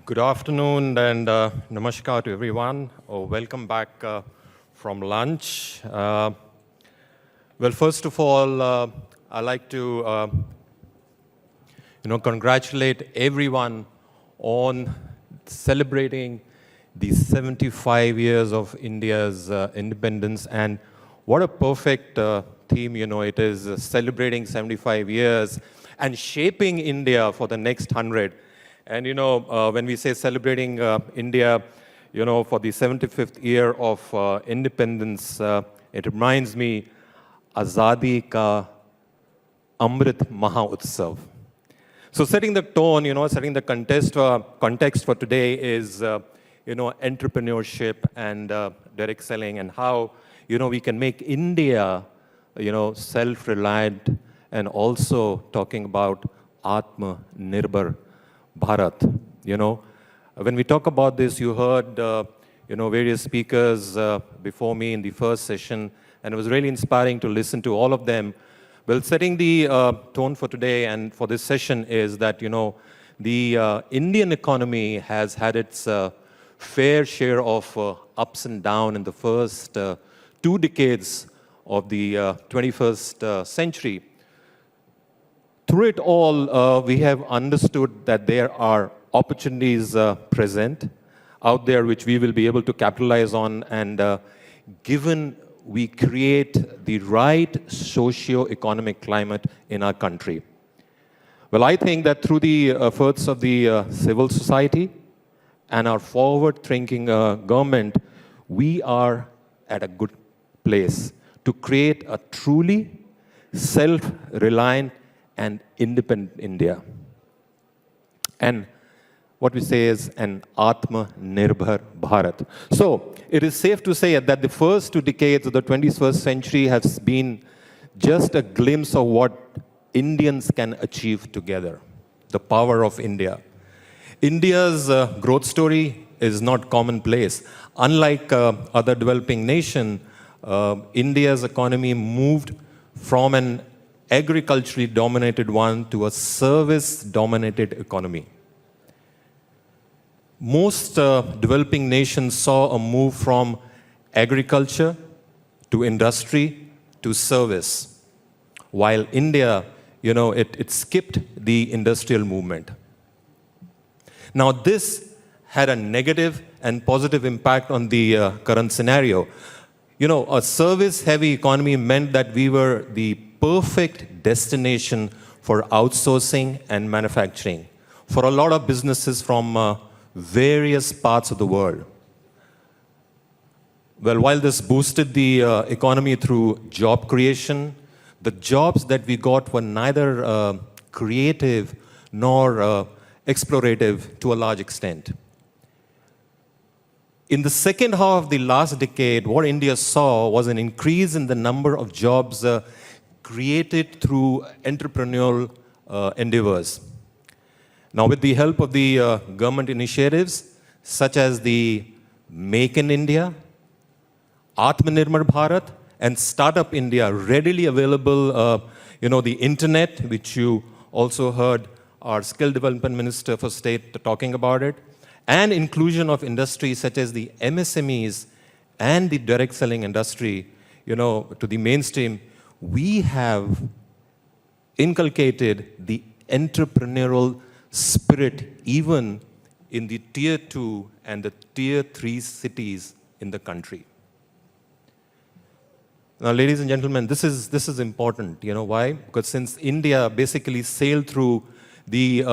Good afternoon and namaskar to everyone. Welcome back from lunch. Well, first of all, I'd like to congratulate everyone on celebrating the 75 years of India's independence. And what a perfect theme, it is celebrating 75 years and shaping India for the next 100. And when we say celebrating India, for the 75th year of independence, it reminds me Azadi Ka Amrit Mahotsav. So setting the tone, setting the context for today is, entrepreneurship and direct selling and how, we can make India, self-reliant and also talking about Atma Nirbhar Bharat. When we talk about this, you heard, various speakers before me in the first session, and it was really inspiring to listen to all of them. Well, setting the tone for today and for this session is that, the Indian economy has had its fair share of ups and downs in the first 2 decades of the 21st century. Through it all, we have understood that there are opportunities present out there which we will be able to capitalize on, and given we create the right socio-economic climate in our country. Well, I think that through the efforts of the civil society and our forward-thinking government, we are at a good place to create a truly self-reliant and independent India. And what we say is an Atma Nirbhar Bharat. So it is safe to say that the first 2 decades of the 21st century has been just a glimpse of what Indians can achieve together, the power of India. India's growth story is not commonplace. Unlike other developing nations, India's economy moved from an agriculturally dominated one to a service-dominated economy. Most developing nations saw a move from agriculture to industry to service, while India, it skipped the industrial movement. Now, this had a negative and positive impact on the current scenario. A service-heavy economy meant that we were the perfect destination for outsourcing and manufacturing for a lot of businesses from various parts of the world. Well, while this boosted the economy through job creation, the jobs that we got were neither creative nor explorative to a large extent. In the second half of the last decade, what India saw was an increase in the number of jobs created through entrepreneurial endeavors. Now, with the help of the government initiatives, such as the Make in India, Atmanirbhar Bharat, and Startup India, readily available, the internet, which you also heard our Skill Development Minister for State talking about it, and inclusion of industries such as the MSMEs and the direct selling industry, to the mainstream, we have inculcated the entrepreneurial spirit even in the tier 2 and the tier 3 cities in the country. Now, ladies and gentlemen, this is important. Why? Because since India basically sailed through the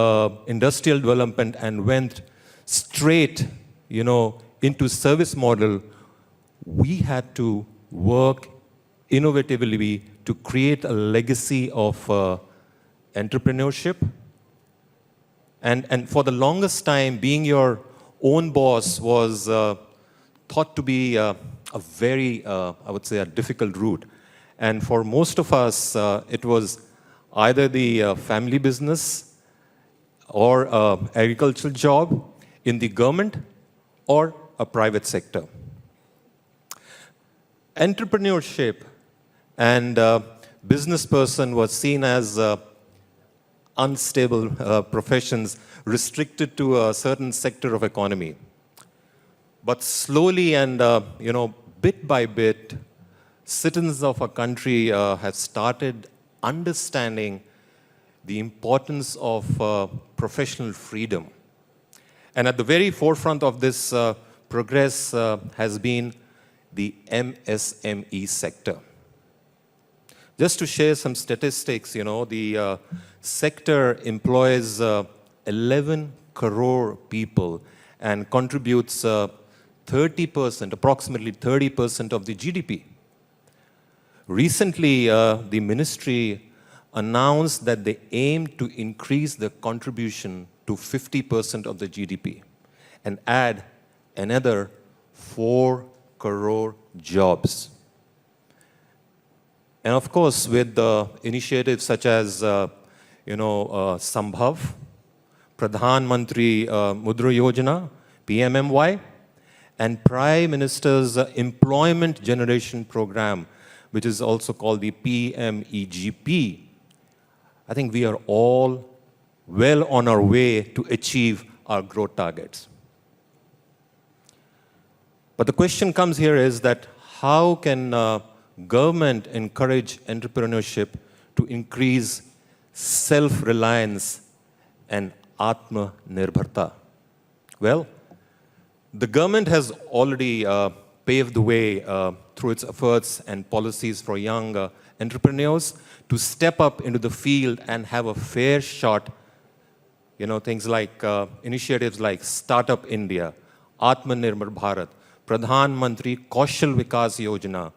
industrial development and went straight, into service model, we had to work innovatively to create a legacy of entrepreneurship. And for the longest time, being your own boss was thought to be a very, I would say, a difficult route. And for most of us, it was either the family business or agricultural job in the government or a private sector. Entrepreneurship and business person was seen as unstable professions restricted to a certain sector of economy. But slowly and, bit by bit, citizens of our country have started understanding the importance of professional freedom. And at the very forefront of this progress has been the MSME sector. Just to share some statistics, the sector employs 11 crore people and contributes 30%, approximately 30% of the GDP. Recently, the ministry announced that they aim to increase the contribution to 50% of the GDP and add another 4 crore jobs. And of course, with the initiatives such as, Sambhav, Pradhan Mantri Mudra Yojana, PMMY, and Prime Minister's Employment Generation Program, which is also called the PMEGP, I think we are all well on our way to achieve our growth targets. But the question comes here is that how can government encourage entrepreneurship to increase self-reliance and Atma-Nirbharta? Well, the government has already paved the way through its efforts and policies for young entrepreneurs to step up into the field and have a fair shot. Things like initiatives like Startup India, Atmanirbhar Bharat, Pradhan Mantri Kaushal Vikas Yojana,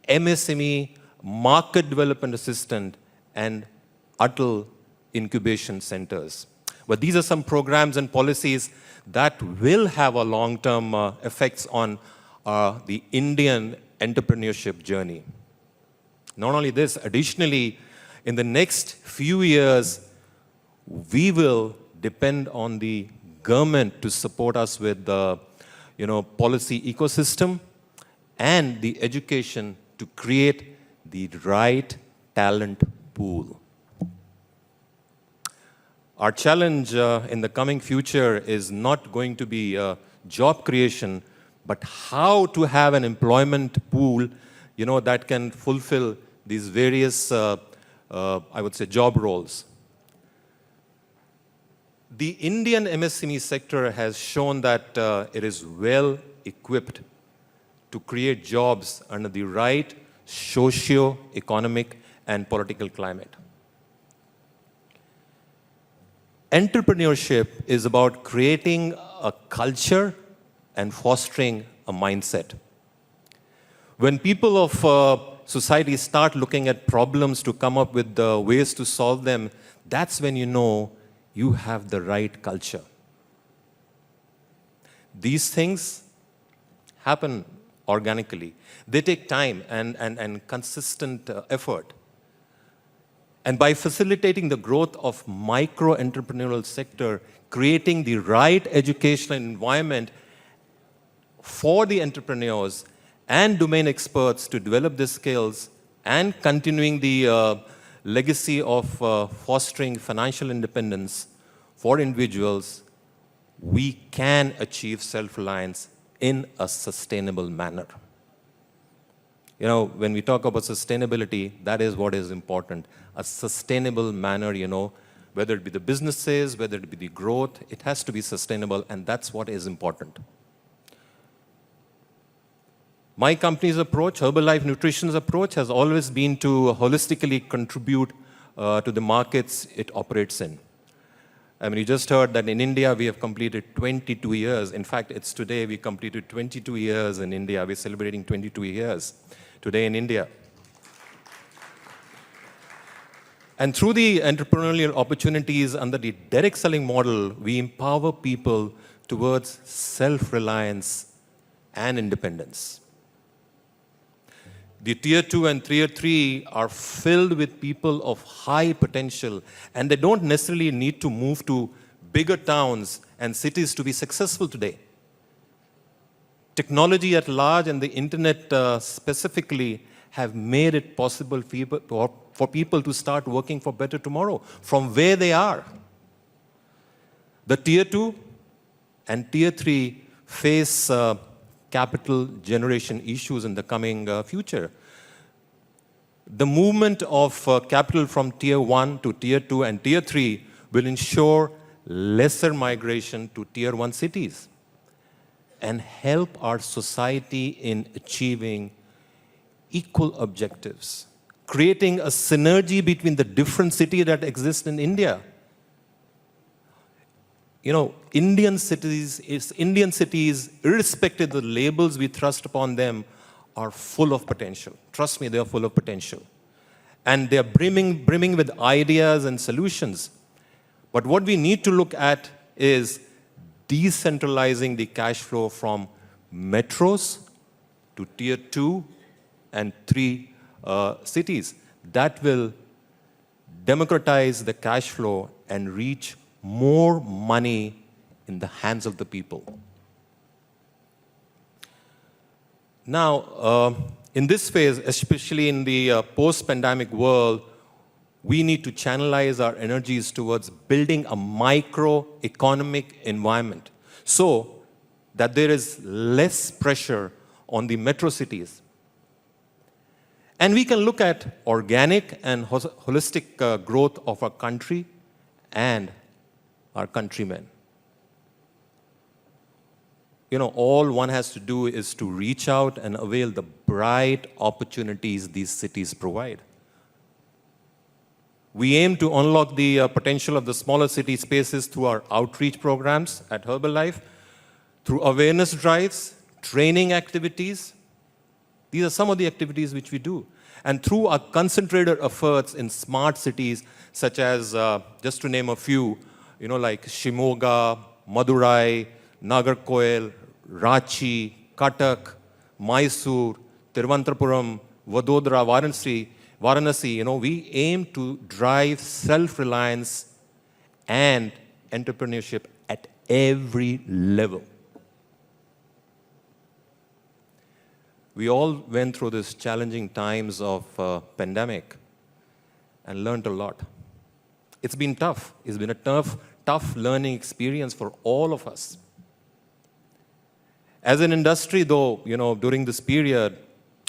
MSME Market Development Assistant, and Atal Incubation Centers. But these are some programs and policies that will have a long-term effects on the Indian entrepreneurship journey. Not only this, additionally, in the next few years, we will depend on the government to support us with the policy ecosystem and the education to create the right talent pool. Our challenge in the coming future is not going to be job creation, but how to have an employment pool, that can fulfill these various, I would say, job roles. The Indian MSME sector has shown that it is well equipped to create jobs under the right socio-economic and political climate. Entrepreneurship is about creating a culture and fostering a mindset. When people of society start looking at problems to come up with the ways to solve them, that's when you know you have the right culture. These things happen organically. They take time and consistent effort. And by facilitating the growth of micro-entrepreneurial sector, creating the right educational environment for the entrepreneurs and domain experts to develop their skills and continuing the legacy of fostering financial independence for individuals, we can achieve self-reliance in a sustainable manner. When we talk about sustainability, that is what is important. A sustainable manner, whether it be the businesses, whether it be the growth, it has to be sustainable, and that's what is important. My company's approach, Herbalife Nutrition's approach, has always been to holistically contribute to the markets it operates in. You just heard that in India, we have completed 22 years. In fact, it's today we completed 22 years in India. We're celebrating 22 years today in India. And through the entrepreneurial opportunities under the direct selling model, we empower people towards self-reliance and independence. The Tier 2 and Tier 3 are filled with people of high potential, and they don't necessarily need to move to bigger towns and cities to be successful today. Technology at large and the internet specifically have made it possible for people to start working for better tomorrow from where they are. The Tier 2 and Tier 3 face capital generation issues in the coming future. The movement of capital from Tier 1 to Tier 2 and Tier 3 will ensure lesser migration to Tier 1 cities and help our society in achieving equal objectives, creating a synergy between the different cities that exist in India. You know, Indian cities, irrespective of the labels we thrust upon them, are full of potential. Trust me, they are full of potential. And they are brimming with ideas and solutions. But what we need to look at is decentralizing the cash flow from metros to Tier 2 and 3 cities. That will democratize the cash flow and reach more money in the hands of the people. Now, in this phase, especially in the post-pandemic world, we need to channelize our energies towards building a microeconomic environment so that there is less pressure on the metro cities. And we can look at organic and holistic growth of our country and our countrymen. You know, all one has to do is to reach out and avail the bright opportunities these cities provide. We aim to unlock the potential of the smaller city spaces through our outreach programs at Herbalife, through awareness drives, training activities. These are some of the activities which we do. And through our concentrated efforts in smart cities, such as, just to name a few, you know, like Shimoga, Madurai, Nagarkoil, Ranchi, Cuttack, Mysore, Thiruvananthapuram, Vadodara, Varanasi, you know, we aim to drive self-reliance and entrepreneurship at every level. We all went through these challenging times of pandemic and learned a lot. It's been tough. It's been a tough learning experience for all of us. As an industry, though, you know, during this period,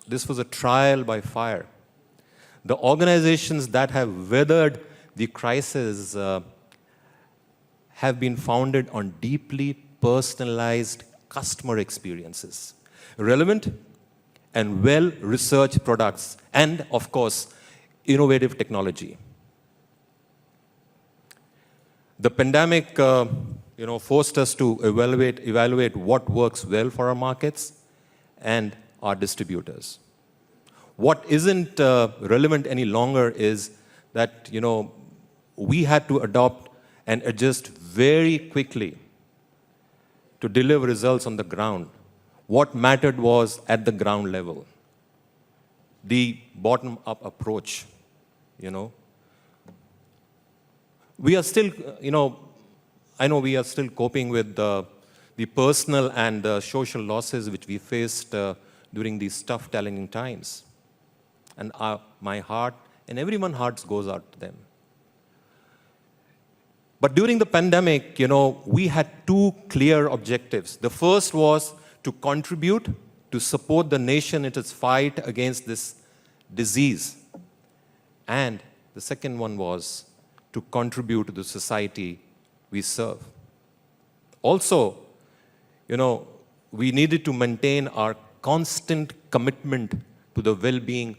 this was a trial by fire. The organizations that have weathered the crisis have been founded on deeply personalized customer experiences, relevant and well-researched products, and, of course, innovative technology. The pandemic, you know, forced us to evaluate what works well for our markets and our distributors. What isn't relevant any longer is that, you know, we had to adopt and adjust very quickly to deliver results on the ground. What mattered was at the ground level, the bottom-up approach, you know. We are still, you know, I know we are still coping with the personal and social losses which we faced during these tough, challenging times. And my heart and everyone's hearts goes out to them. But during the pandemic, you know, we had two clear objectives. The first was to contribute to support the nation in its fight against this disease. And the second one was to contribute to the society we serve. Also, you know, we needed to maintain our constant commitment to the well-being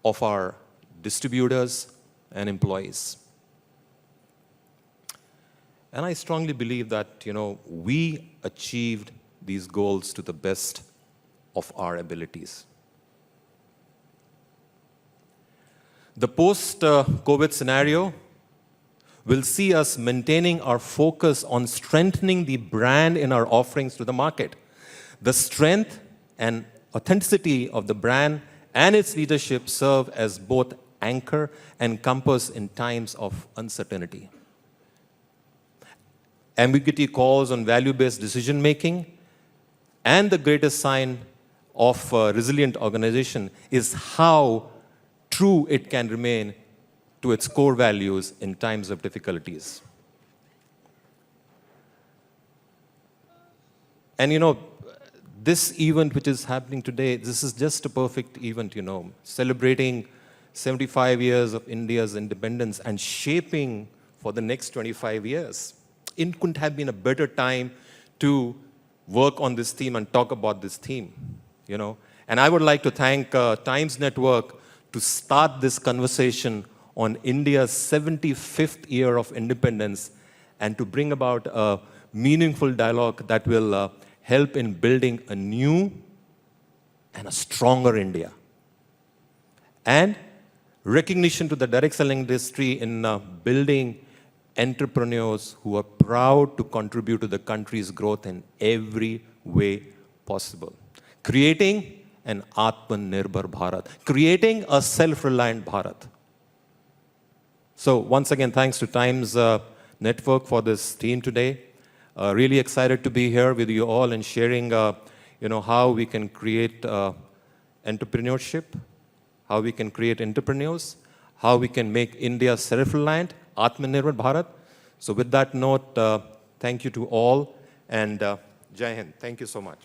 of our distributors and employees. And I strongly believe that, you know, we achieved these goals to the best of our abilities. The post-COVID scenario will see us maintaining our focus on strengthening the brand in our offerings to the market. The strength and authenticity of the brand and its leadership serve as both anchor and compass in times of uncertainty. Ambiguity calls on value-based decision-making, and the greatest sign of a resilient organization is how true it can remain to its core values in times of difficulties. And this event which is happening today, this is just a perfect event, celebrating 75 years of India's independence and shaping for the next 25 years. It couldn't have been a better time to work on this theme and talk about this theme, And I would like to thank Times Network to start this conversation on India's 75th year of independence and to bring about a meaningful dialogue that will help in building a new and a stronger India. And recognition to the direct selling industry in building entrepreneurs who are proud to contribute to the country's growth in every way possible. Creating an Atmanirbhar Bharat, creating a self-reliant Bharat. So once again, thanks to Times Network for this theme today. Really excited to be here with you all and sharing, how we can create entrepreneurship, how we can create entrepreneurs, how we can make India self-reliant, Atmanirbhar Bharat. So with that note, thank you to all, and Jai Hind. Thank you so much.